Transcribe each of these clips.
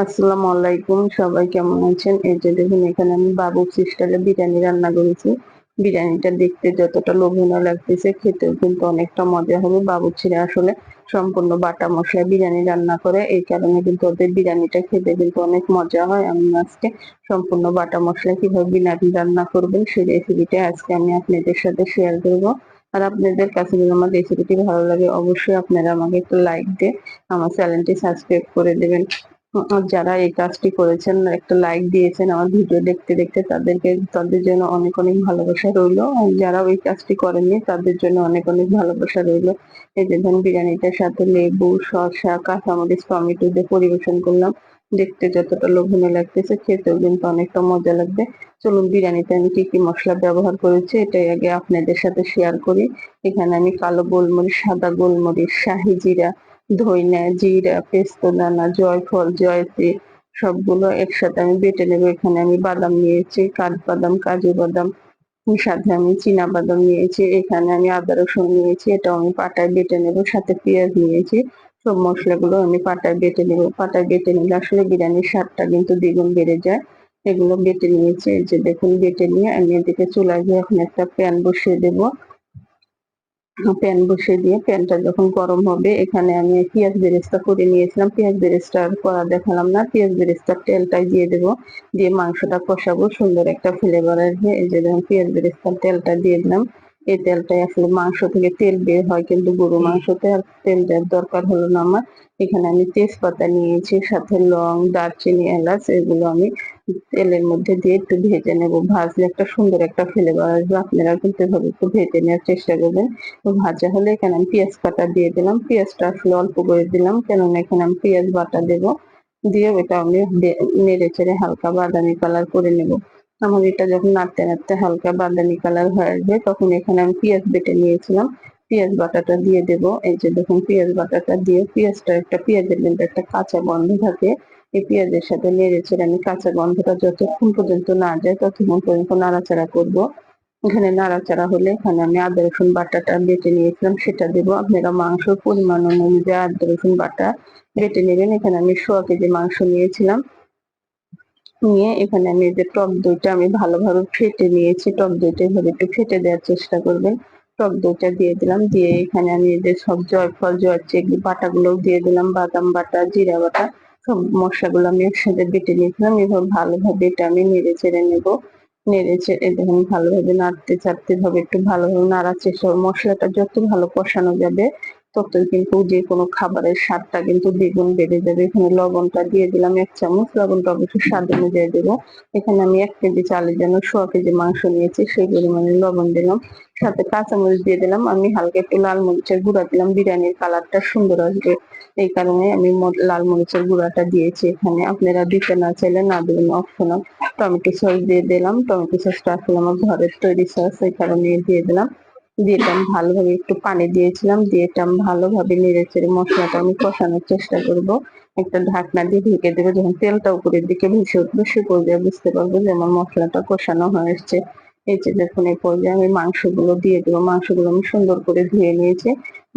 আসসালামু আলাইকুম, সবাই কেমন আছেন? এই যে দেখুন, এখানে আমি বাবুর্চি স্টাইলে বিরিয়ানি রান্না করেছি। বিরিয়ানিটা দেখতে যতটা লোভনীয় লাগতেছে, খেতেও কিন্তু অনেকটা মজা হবে। বাবুর্চিরা আসলে সম্পূর্ণ বাটা মশলায় বিরিয়ানি রান্না করে, এই কারণে কিন্তু ওদের বিরিয়ানিটা খেতে কিন্তু অনেক মজা হয়। আমি আজকে সম্পূর্ণ বাটা মশলায় কিভাবে বিরিয়ানি রান্না করবেন সেই রেসিপিটা আজকে আমি আপনাদের সাথে শেয়ার করব। আর আপনাদের কাছে যদি আমার রেসিপিটি ভালো লাগে, অবশ্যই আপনারা আমাকে একটু লাইক দিয়ে আমার চ্যানেলটি সাবস্ক্রাইব করে দেবেন। আর যারা এই কাজটি করেছেন, একটা লাইক দিয়েছেন আমার ভিডিও দেখতে দেখতে, তাদের জন্য অনেক অনেক ভালোবাসা রইলো। আর যারা ওই কাজটি করেননি তাদের জন্য অনেক অনেক ভালোবাসা রইলো। এই যে ধরুন, বিরিয়ানিটার সাথে লেবু, শসা, কাঁচামরিচ, টমেটো দিয়ে পরিবেশন করলাম। দেখতে যতটা লোভনীয় লাগতেছে, খেতেও কিন্তু অনেকটা মজা লাগবে। চলুন, বিরিয়ানিতে আমি কি কি মশলা ব্যবহার করেছি এটাই আগে আপনাদের সাথে শেয়ার করি। এখানে আমি কালো গোলমরিচ, সাদা গোলমরিচ, শাহি জিরা, ধইনা, জিরা, পেস্তদানা, জয়ফল, জয়ত্রী সবগুলো একসাথে আমি বেটে নেবো। এখানে আমি বাদাম নিয়েছি, কাঠবাদাম, কাজু বাদাম, সাথে আমি চীনা বাদাম নিয়েছি। এখানে আমি আদা রসুন নিয়েছি, এটাও আমি পাটায় বেটে নেবো। সাথে পেঁয়াজ নিয়েছি। সব মশলাগুলো আমি পাটায় বেটে নেবো। পাটায় বেটে নিলে আসলে বিরিয়ানির স্বাদটা কিন্তু দ্বিগুণ বেড়ে যায়। এগুলো বেটে নিয়েছি। এই যে দেখুন, বেটে নিয়ে আমি এদিকে চুলায় গিয়ে এখন একটা প্যান বসিয়ে দেবো। প্যান বসিয়ে দিয়ে প্যানটা যখন গরম হবে, এখানে আমি পেঁয়াজ বেরেস্তা করে নিয়েছিলাম। পেঁয়াজ বেরেস্তা আর করা দেখালাম না, পেঁয়াজ বেরেস্তার তেলটাই দিয়ে দেবো। দিয়ে মাংসটা কষাবো, সুন্দর একটা ফ্লেভার আসবে। এই যে দেখুন, পেঁয়াজ বেরেস্তার তেলটা দিয়ে দিলাম। এই তেলটাই আসলে মাংস থেকে তেল বের হয়, কিন্তু গরু মাংসতে আর তেল দেওয়ার দরকার হলো না আমার। এখানে আমি তেজপাতা নিয়েছি, সাথে লং, দারচিনি, এলাচ, এগুলো আমি তেলের মধ্যে দিয়ে একটু ভেজে নেবো। ভাজলে একটা সুন্দর একটা ফ্লেভার আসবে। আপনারা কিন্তু এভাবে একটু ভেজে নেওয়ার চেষ্টা করবেন। তো ভাজা হলে এখানে আমি পেঁয়াজ বাটা দিয়ে দিলাম। পেঁয়াজটা আসলে অল্প করে দিলাম, কেননা এখানে আমি পেঁয়াজ বাটা দেবো। দিয়ে ওটা আমি নেড়ে চেড়ে হালকা বাদামি কালার করে নেব। আমার এটা যখন নাড়তে নাড়তে হালকা বাদামি কালার হয়ে আসবে, তখন এখানে আমি পেঁয়াজ বেটে নিয়েছিলাম, পেঁয়াজ বাটাটা দিয়ে দেবো। এই যে দেখুন, পেঁয়াজ বাটাটা দিয়ে পেঁয়াজের কিন্তু একটা কাঁচা গন্ধ থাকে। এই পেঁয়াজের সাথে নেড়ে চেড়ে আমি কাঁচা গন্ধটা যতক্ষণ পর্যন্ত না যায় ততক্ষণ পর্যন্ত নাড়াচাড়া করবো। এখানে নাড়াচাড়া হলে এখানে আমি আদা রসুন বাটাটা বেটে নিয়েছিলাম সেটা দেবো। আপনারা মাংসের পরিমাণ অনুযায়ী আদা রসুন বাটা বেটে নেবেন। এখানে আমি 1.5 কেজি মাংস নিয়েছিলাম। নিয়ে এখানে আমি এই যে টক দইটা আমি ভালোভাবে ফেটে নিয়েছি। টক দইটা এভাবে একটু ফেটে দেওয়ার চেষ্টা করবেন। টক দইটা দিয়ে দিলাম। দিয়ে এখানে আমি এই যে সব জয়ফল, জয়ত্রী বাটাগুলোও দিয়ে দিলাম। বাদাম বাটা, জিরা বাটা, সব মশলাগুলো আমি একসাথে বেটে নিয়েছিলাম। এভাবে ভালোভাবে এটা আমি নেড়ে চেড়ে নেবো। নেড়ে চেড়ে দেখুন, ভালোভাবে নাড়তে চাড়তে হবে, একটু ভালোভাবে নাড়ার চেষ্টা করবো। মশলাটা যত ভালো কষানো যাবে, ততই কিন্তু যে কোনো খাবারের স্বাদটা কিন্তু দ্বিগুণ বেড়ে যাবে। এখানে লবণটা দিয়ে দিলাম 1 চামচ। লবণটা অবশ্যই স্বাদ অনুযায়ী দেবো। এখানে আমি 1 কেজি চালের জন্য 1.5 কেজি মাংস নিয়েছি, সেই পরিমাণে লবণ দিলাম। সাথে কাঁচামরিচ দিয়ে দিলাম। আমি হালকা একটু লাল মরিচের গুঁড়া দিলাম, বিরিয়ানির কালারটা সুন্দর আসবে, এই কারণে আমি লাল মরিচের গুঁড়াটা দিয়েছি। এখানে আপনারা দিতে না চাইলে না দেবেন, অপশনাল। টমেটো সস দিয়ে দিলাম। টমেটো সসটা আসলে আমার ঘরের তৈরি সস, এই কারণে দিয়ে দিলাম। দিয়ে এটা আমি ভালোভাবে একটু পানি দিয়েছিলাম। দিয়ে এটা আমি ভালোভাবে নেড়ে চেড়ে মশলাটা আমি কষানোর চেষ্টা করব। একটা ঢাকনা দিয়ে ঢেকে দেবো। যখন তেলটা উপরের দিকে ভেসে উঠবে, সে পর্যায়ে বুঝতে পারবো যে আমার মশলাটা কষানো হয়ে এসছে। এই যে দেখুন, এই পর্যায়ে আমি মাংসগুলো দিয়ে দেবো। মাংসগুলো আমি সুন্দর করে ধুয়ে নিয়েছি।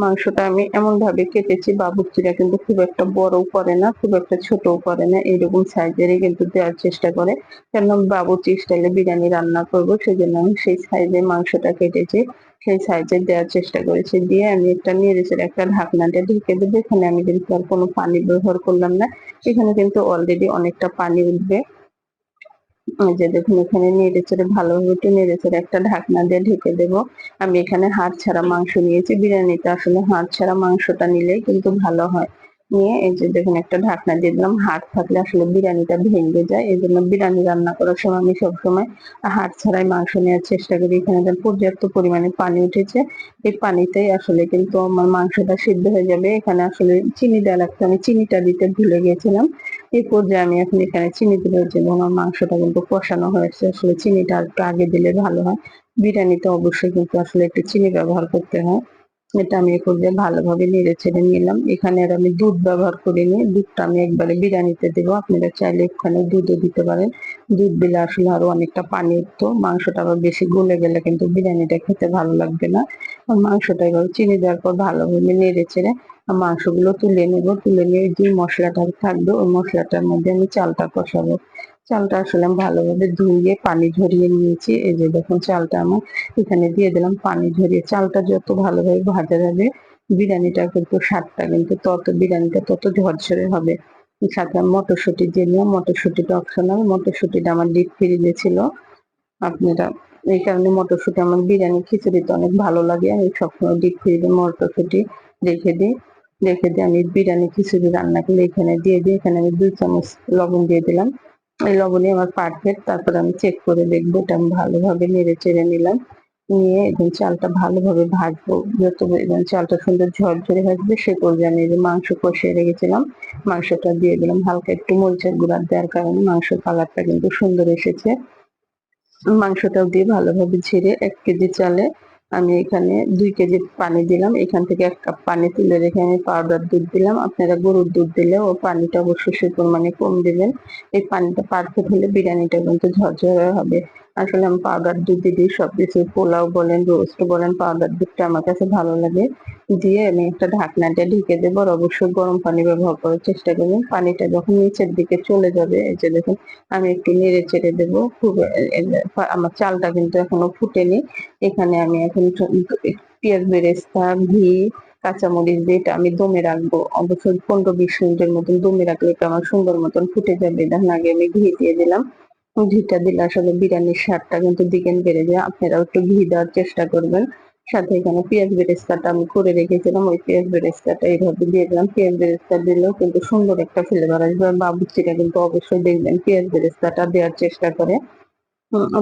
মাংসটা আমি এমন ভাবে কেটেছি, বাবুর্চিরা কিন্তু খুব একটা বড়ও করে না, খুব একটা ছোটও করে না, এইরকম সাইজেরই কিন্তু দেওয়ার চেষ্টা করে। কেন, বাবুর্চি স্টাইলে বিরিয়ানি রান্না করবো, সেজন্য আমি সেই সাইজে মাংসটা কেটেছি, সেই সাইজে দেওয়ার চেষ্টা করেছি। দিয়ে আমি একটা নেড়েচেড়ে একটা ঢাকনা দিয়ে ঢেকে দেবো। এখানে আমি কিন্তু আর কোনো পানি ব্যবহার করলাম না। এখানে কিন্তু অলরেডি অনেকটা পানি উঠবে। এই যে দেখুন, এখানে নেড়েচেড়ে ভালোভাবে একটু নেড়েচেড়ে একটা ঢাকনা দিয়ে ঢেকে দেবো। আমি এখানে হাড় ছাড়া মাংস নিয়েছি। বিরিয়ানিতে আসলে হাড় ছাড়া মাংসটা নিলেই কিন্তু ভালো হয়। নিয়ে এই যে দেখুন, একটা ঢাকনা দিয়ে দিলাম। হাড় থাকলে আসলে বিরিয়ানিটা ভেঙে যায়, এই জন্য বিরিয়ানি রান্না করার সময় আমি সবসময় হাড় ছাড়াই মাংস নেওয়ার চেষ্টা করি। এখানে দেখুন পর্যাপ্ত পরিমাণে পানি উঠেছে। এই পানিতেই আসলে কিন্তু আমার মাংসটা সিদ্ধ হয়ে যাবে। এখানে আসলে চিনি দেওয়া লাগতো, আমি চিনিটা দিতে ভুলে গেছিলাম। এই পর্যায়ে আমি এখন এখানে চিনি দিলে যে আমার মাংসটা কিন্তু কষানো হয়েছে, আসলে চিনিটা একটু আগে দিলে ভালো হয়। বিরিয়ানিতে অবশ্যই কিন্তু আসলে একটু চিনি ব্যবহার করতে হয়। এটা আমি এ পর্যায়ে ভালোভাবে নেড়ে ছেড়ে নিলাম। এখানে আর আমি দুধ ব্যবহার করিনি। দুধটা আমি একবারে বিরিয়ানিতে দেবো। আপনারা চাইলে এখানে দুধও দিতে পারেন। দুধ দিলে আসলে আরো অনেকটা পানি উঠতো। মাংসটা আবার বেশি গলে গেলে কিন্তু বিরিয়ানিটা খেতে ভালো লাগবে না। আর মাংসটা এবার চিনি দেওয়ার পর ভালোভাবে নেড়ে চেড়ে মাংসগুলো তুলে নেব। তুলে নিয়ে যে মশলাটা থাকবে ওই মশলাটার মধ্যে আমি চালটা কষাবো। চালটা আসলে আমি ভালোভাবে ধুয়ে পানি ঝরিয়ে নিয়েছি। এই যে দেখুন চালটা আমার এখানে দিয়ে দিলাম পানি ঝরিয়ে। চালটা যত ভালোভাবে ভাজা যাবে বিরিয়ানিটা কিন্তু স্বাদটা কিন্তু বিরিয়ানিটা তত ঝরঝরে হবে। সাথে আমি মটরশুঁটি দিয়ে নিলাম। মটরশুঁটিটা অপশনাল। মটরশুঁটিটা আমার ডিপ ফ্রিজে ছিল। আপনারা এই কারণে মটরশুঁটি আমার বিরিয়ানি খিচুড়িতে অনেক ভালো লাগে। আমি সবসময় ডিপ ফ্রিজে মটরশুঁটি রেখে দিই। রেখে দিয়ে আমি বিরিয়ানি খিচুড়ি রান্না করলে এখানে দিয়ে দিই। এখানে আমি 2 চামচ লবণ দিয়ে দিলাম। এই লবণই আমার পারফেক্ট। তারপরে আমি চেক করে দেখবো। এটা আমি ভালোভাবে নেড়ে চেড়ে নিলাম। নিয়ে এবং চালটা ভালোভাবে ভাজবো। যত এবং চালটা সুন্দর ঝরঝরে ভাজবে সে পর্যায়ে আমি এই যে মাংস কষিয়ে রেখেছিলাম মাংসটা দিয়ে দিলাম। হালকা একটু মরিচের গুঁড়া দেওয়ার কারণে মাংসের কালারটা কিন্তু সুন্দর এসেছে। মাংসটাও দিয়ে ভালোভাবে ঝেড়ে ১ কেজি চালে আমি এখানে ২ কেজি পানি দিলাম। এখান থেকে ১ কাপ পানি তুলে রেখে আমি পাউডার দুধ দিলাম। আপনারা গরুর দুধ দিলেও পানিটা অবশ্যই সেই পরিমাণে কম দিবেন। এই পানিটা পারফেক্ট হলে বিরিয়ানিটা কিন্তু ঝরঝরে হবে। আসলে আমি পাউডার দুধই দিই সবকিছু। পোলাও বলেন, রোস্ট বলেন পাউডার দুধটা আমার কাছে ভালো লাগে। দিয়ে আমি একটা ঢাকনা দিয়ে ঢেকে দেবো। আর অবশ্যই গরম পানি ব্যবহার করার চেষ্টা করবেন। পানিটা যখন নিচের দিকে চলে যাবে এই যে দেখুন আমি একটু নেড়ে চেড়ে দেবো। খুব আমার চালটা কিন্তু এখনো ফুটেনি। এখানে আমি এখন পেঁয়াজ বেরেস্তা, ঘি, কাঁচামরিচ দিয়ে এটা আমি দমে রাখবো। অবশ্যই ১৫-২০ মিনিটের মতন দমে রাখলে এটা আমার সুন্দর মতন ফুটে যাবে। দেখুন আগে আমি ঘি দিয়ে দিলাম। ঘিটা দিলে আসলে বিরিয়ানির স্বাদটা কিন্তু দ্বিগুণ বেড়ে যায়। আপনারাও একটু ঘি দেওয়ার চেষ্টা করবেন। সাথে এখানে পেঁয়াজ বেরেস্তাটা আমি করে রেখেছিলাম। ওই পেঁয়াজ বেরেস্তাটা এইভাবে দিয়ে দিলাম। পেঁয়াজ বেরেস্তা দিলেও কিন্তু সুন্দর একটা ফ্লেভার আসবে। আর বাবুর্চিরা কিন্তু অবশ্যই দেখবেন পেঁয়াজ বেরেস্তাটা দেওয়ার চেষ্টা করে।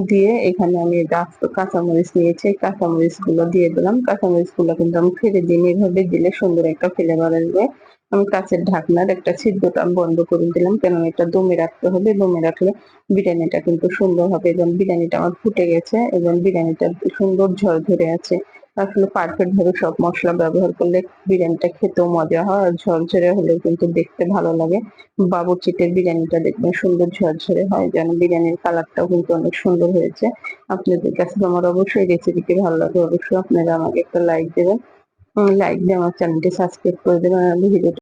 দিয়ে এখানে আমি আস্ত কাঁচামরিচ নিয়েছি। কাঁচামরিচ গুলো দিয়ে দিলাম। কাঁচামরিচ গুলো কিন্তু আমি ফেলে দিইনি। এভাবে দিলে সুন্দর একটা ফ্লেভার আসবে। আমি কাঁচের ঢাকনার একটা ছিদ্রটা আমি বন্ধ করে দিলাম। কেননা এটা দমে রাখতে হবে। দমে রাখলে বিরিয়ানিটা কিন্তু সুন্দর হবে এবং বিরিয়ানিটা আমার ফুটে গেছে এবং বিরিয়ানিটা সুন্দর ঝরঝরে আছে। আসলে পারফেক্ট ভাবে সব মসলা ব্যবহার করলে বিরিয়ানিটা খেতেও মজা হয়। আর ঝরঝরে হলেও কিন্তু দেখতে ভালো লাগে। বাবুর্চিদের বিরিয়ানিটা দেখবেন সুন্দর ঝরঝরে হয়। যেন বিরিয়ানির কালারটাও কিন্তু অনেক সুন্দর হয়েছে। আপনাদের কাছে তো আমার অবশ্যই রেসিপিটি ভালো লাগবে। অবশ্যই আপনারা আমাকে একটা লাইক দেবেন। লাইক দিয়ে আমার চ্যানেলটি সাবস্ক্রাইব করে দেবেন। আর ভিডিওটা